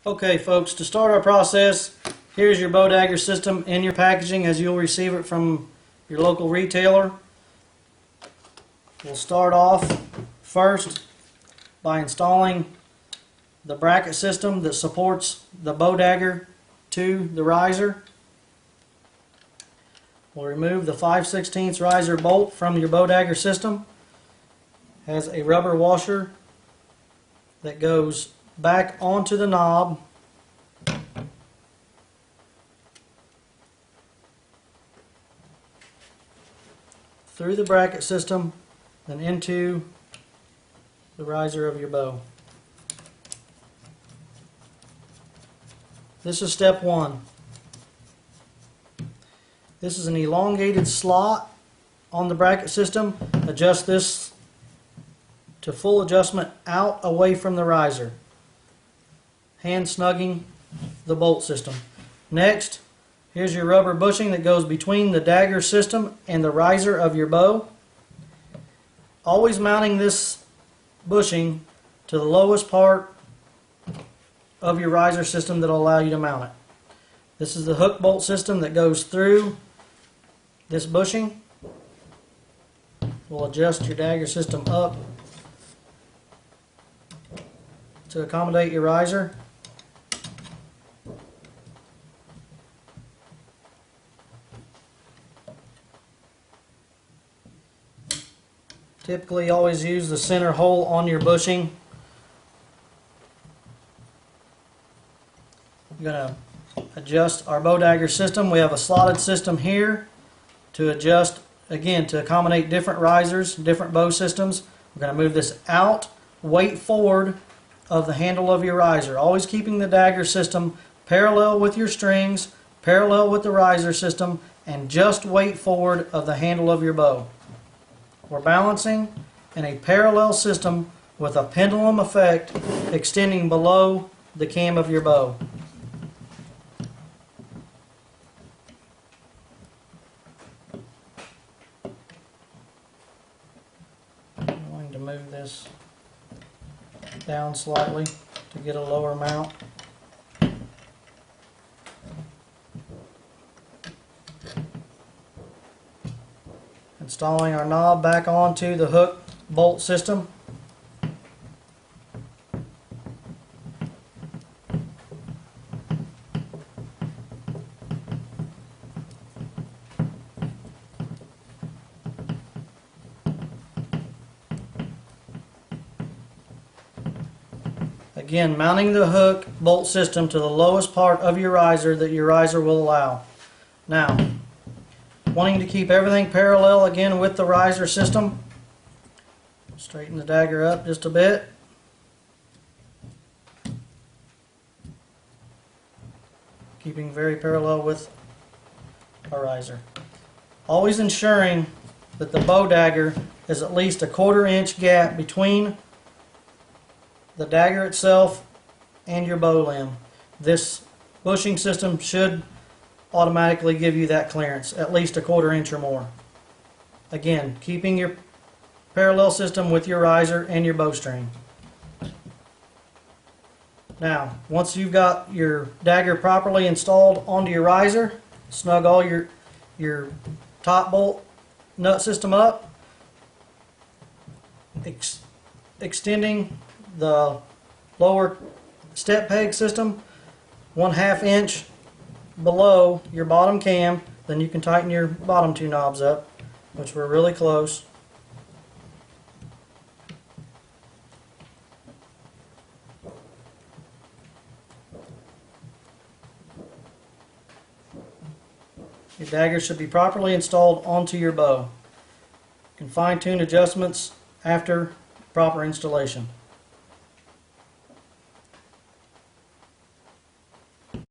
Okay folks, to start our process, here's your BowDagger system in your packaging as you'll receive it from your local retailer. We'll start off first by installing the bracket system that supports the BowDagger to the riser. We'll remove the 5/16 riser bolt from your BowDagger system. It has a rubber washer that goes back onto the knob through the bracket system and into the riser of your bow. This is step one. This is an elongated slot on the bracket system. Adjust this to full adjustment out away from the riser, hand snugging the bolt system. Next, here's your rubber bushing that goes between the dagger system and the riser of your bow. Always mounting this bushing to the lowest part of your riser system that will allow you to mount it. This is the hook bolt system that goes through this bushing. We'll adjust your dagger system up to accommodate your riser. Typically always use the center hole on your bushing. I'm going to adjust our BowDagger system. We have a slotted system here to adjust, again, to accommodate different risers, different bow systems. We're going to move this out, weight forward of the handle of your riser, always keeping the dagger system parallel with your strings, parallel with the riser system, and just weight forward of the handle of your bow. We're balancing in a parallel system with a pendulum effect extending below the cam of your bow. I'm going to move this down slightly to get a lower mount. Installing our knob back onto the hook bolt system. Again, mounting the hook bolt system to the lowest part of your riser that your riser will allow. Now, wanting to keep everything parallel again with the riser system, straighten the dagger up just a bit. Keeping very parallel with our riser. Always ensuring that the BowDagger is at least a 1/4 inch gap between the dagger itself and your bow limb. This bushing system should automatically give you that clearance, at least a 1/4 inch or more. Again, keeping your parallel system with your riser and your bowstring. Now, once you've got your dagger properly installed onto your riser, snug all your top bolt nut system up, extending the lower step peg system 1/2 inch below your bottom cam. Then you can tighten your bottom two knobs up, which were really close. Your dagger should be properly installed onto your bow. You can fine-tune adjustments after proper installation.